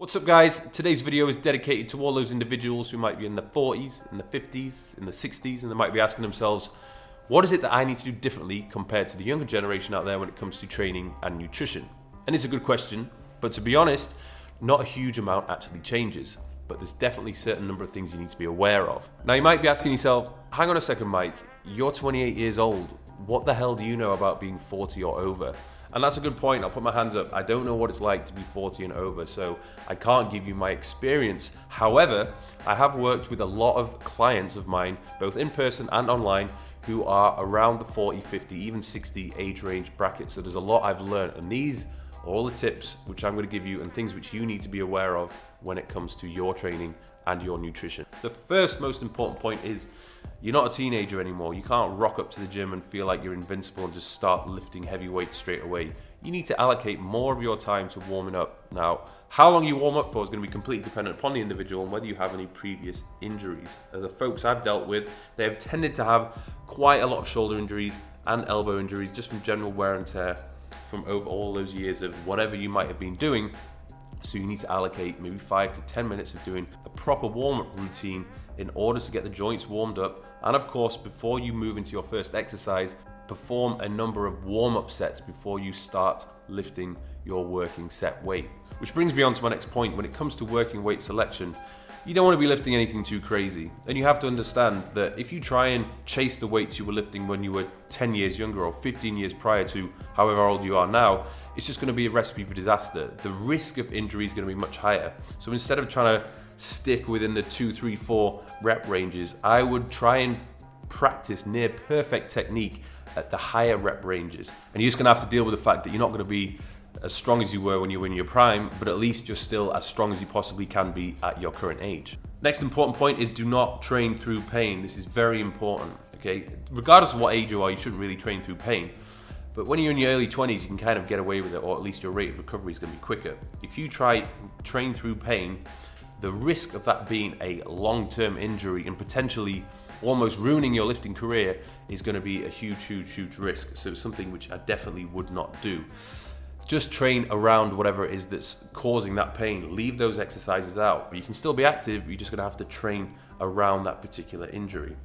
What's up guys? Today's video is dedicated to all those individuals who might be in the 40s, in the 50s, in the 60s, and they might be asking themselves, what is it that I need to do differently compared to the younger generation out there when it comes to training and nutrition? And it's a good question, but to be honest, not a huge amount actually changes, but there's definitely a certain number of things you need to be aware of. Now you might be asking yourself, hang on a second Mike, you're 28 years old, what the hell do you know about being 40 or over? And that's a good point. I'll put my hands up. I don't know what it's like to be 40 and over, so I can't give you my experience. However, I have worked with a lot of clients of mine, both in person and online, who are around the 40, 50, even 60 age range bracket. So there's a lot I've learned, and these are all the tips which I'm going to give you and things which you need to be aware of when it comes to your training and your nutrition. The first most important point is you're not a teenager anymore. You can't rock up to the gym and feel like you're invincible and just start lifting heavy weights straight away. You need to allocate more of your time to warming up. Now, how long you warm up for is going to be completely dependent upon the individual and whether you have any previous injuries. As the folks I've dealt with, they have tended to have quite a lot of shoulder injuries and elbow injuries just from general wear and tear from over all those years of whatever you might have been doing. So you need to allocate maybe 5 to 10 minutes of doing a proper warm-up routine in order to get the joints warmed up. And of course, before you move into your first exercise, perform a number of warm-up sets before you start lifting your working set weight. Which brings me on to my next point. When it comes to working weight selection, you don't want to be lifting anything too crazy. And you have to understand that if you try and chase the weights you were lifting when you were 10 years younger or 15 years prior to however old you are now, it's just going to be a recipe for disaster. The risk of injury is going to be much higher. So instead of trying to stick within the 2, 3, 4 rep ranges, I would try and practice near perfect technique at the higher rep ranges. And you're just going to have to deal with the fact that you're not going to be as strong as you were when you were in your prime, but at least you're still as strong as you possibly can be at your current age. Next important point is do not train through pain. This is very important, okay? Regardless of what age you are, you shouldn't really train through pain. But when you're in your early 20s, you can kind of get away with it, or at least your rate of recovery is going to be quicker. If you train through pain, the risk of that being a long-term injury and potentially almost ruining your lifting career is going to be a huge, huge, huge risk. So it's something which I definitely would not do. Just train around whatever it is that's causing that pain. Leave those exercises out. But you can still be active, you're just going to have to train around that particular injury.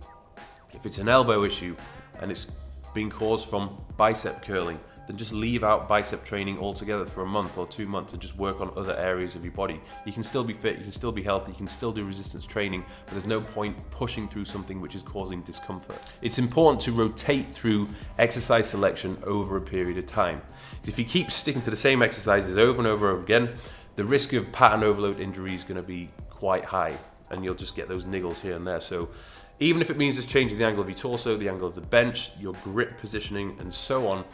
If it's an elbow issue and it's being caused from bicep curling, then just leave out bicep training altogether for a month or 2 months and just work on other areas of your body. You can still be fit, you can still be healthy, you can still do resistance training, but there's no point pushing through something which is causing discomfort. It's important to rotate through exercise selection over a period of time. If you keep sticking to the same exercises over and over again, the risk of pattern overload injury is going to be quite high, and you'll just get those niggles here and there. So even if it means just changing the angle of your torso, the angle of the bench, your grip positioning, and so on,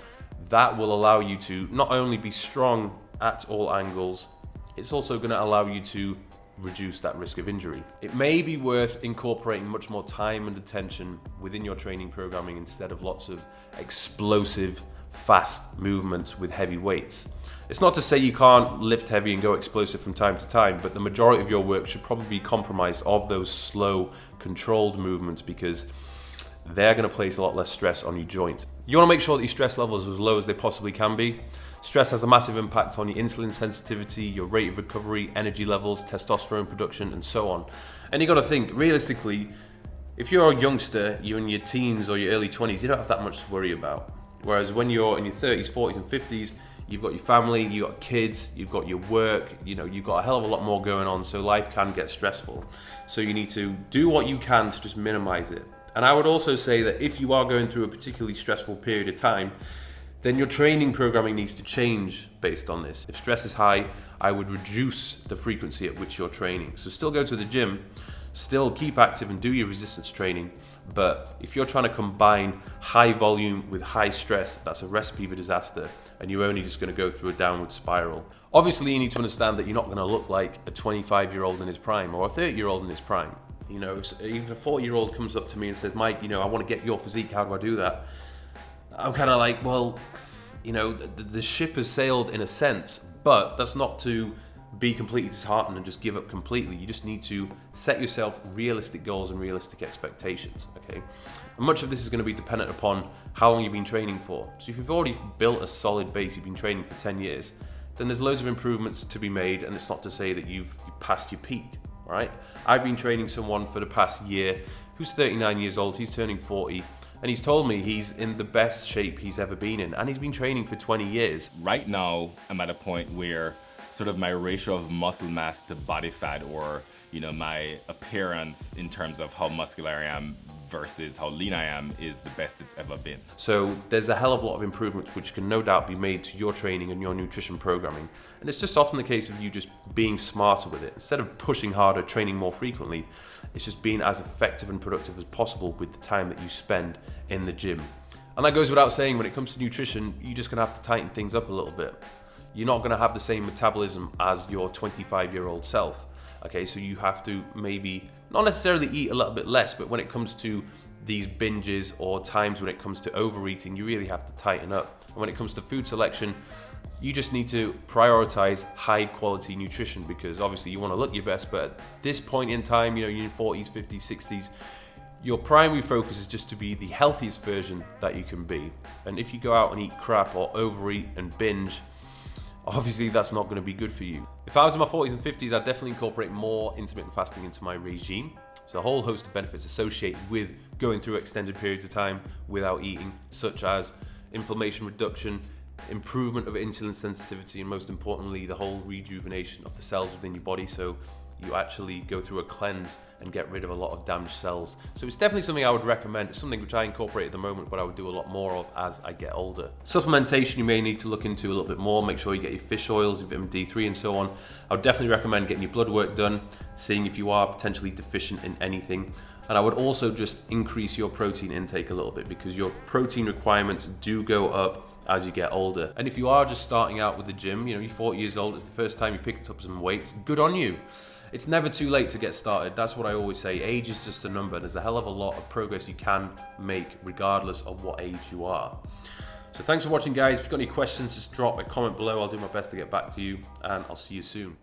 that will allow you to not only be strong at all angles, it's also going to allow you to reduce that risk of injury. It may be worth incorporating much more time and attention within your training programming instead of lots of explosive, fast movements with heavy weights. It's not to say you can't lift heavy and go explosive from time to time, but the majority of your work should probably be comprised of those slow, controlled movements because they're going to place a lot less stress on your joints. You want to make sure that your stress levels are as low as they possibly can be. Stress has a massive impact on your insulin sensitivity, your rate of recovery, energy levels, testosterone production, and so on. And you got to think, realistically, if you're a youngster, you're in your teens or your early 20s, you don't have that much to worry about. Whereas when you're in your 30s, 40s, and 50s, you've got your family, you've got kids, you've got your work, you've got a hell of a lot more going on, so life can get stressful. So you need to do what you can to just minimize it. And I would also say that if you are going through a particularly stressful period of time, then your training programming needs to change based on this. If stress is high, I would reduce the frequency at which you're training. So still go to the gym, still keep active and do your resistance training, but if you're trying to combine high volume with high stress, that's a recipe for disaster, and you're only just going to go through a downward spiral. Obviously, you need to understand that you're not going to look like a 25-year-old in his prime or a 30-year-old in his prime. If a 40-year-old comes up to me and says, Mike, I want to get your physique, how do I do that? I'm kind of like, well, the ship has sailed in a sense, but that's not to be completely disheartened and just give up completely. You just need to set yourself realistic goals and realistic expectations, okay? And much of this is going to be dependent upon how long you've been training for. So if you've already built a solid base, you've been training for 10 years, then there's loads of improvements to be made, and it's not to say that you've passed your peak, right? I've been training someone for the past year who's 39 years old, he's turning 40, and he's told me he's in the best shape he's ever been in, and he's been training for 20 years. Right now, I'm at a point where sort of my ratio of muscle mass to body fat, or my appearance in terms of how muscular I am versus how lean I am, is the best it's ever been. So there's a hell of a lot of improvements which can no doubt be made to your training and your nutrition programming. And it's just often the case of you just being smarter with it. Instead of pushing harder, training more frequently, it's just being as effective and productive as possible with the time that you spend in the gym. And that goes without saying, when it comes to nutrition, you're just gonna have to tighten things up a little bit. You're not gonna have the same metabolism as your 25-year-old self. Okay, so you have to maybe not necessarily eat a little bit less, but when it comes to these binges or times when it comes to overeating, you really have to tighten up. And when it comes to food selection, you just need to prioritize high quality nutrition, because obviously you want to look your best, but at this point in time, you're in your 40s, 50s, 60s, your primary focus is just to be the healthiest version that you can be. And if you go out and eat crap or overeat and binge, obviously that's not going to be good for you. If I was in my 40s and 50s, I'd definitely incorporate more intermittent fasting into my regime. So a whole host of benefits associated with going through extended periods of time without eating, such as inflammation reduction, improvement of insulin sensitivity, and most importantly, the whole rejuvenation of the cells within your body. So you actually go through a cleanse and get rid of a lot of damaged cells. So it's definitely something I would recommend. It's something which I incorporate at the moment, but I would do a lot more of as I get older. Supplementation, you may need to look into a little bit more. Make sure you get your fish oils, your vitamin D3 and so on. I would definitely recommend getting your blood work done, seeing if you are potentially deficient in anything. And I would also just increase your protein intake a little bit, because your protein requirements do go up as you get older. And if you are just starting out with the gym, you're 40 years old, it's the first time you picked up some weights, good on you. It's never too late to get started. That's what I always say. Age is just a number. There's a hell of a lot of progress you can make regardless of what age you are. So thanks for watching, guys. If you've got any questions, just drop a comment below. I'll do my best to get back to you, and I'll see you soon.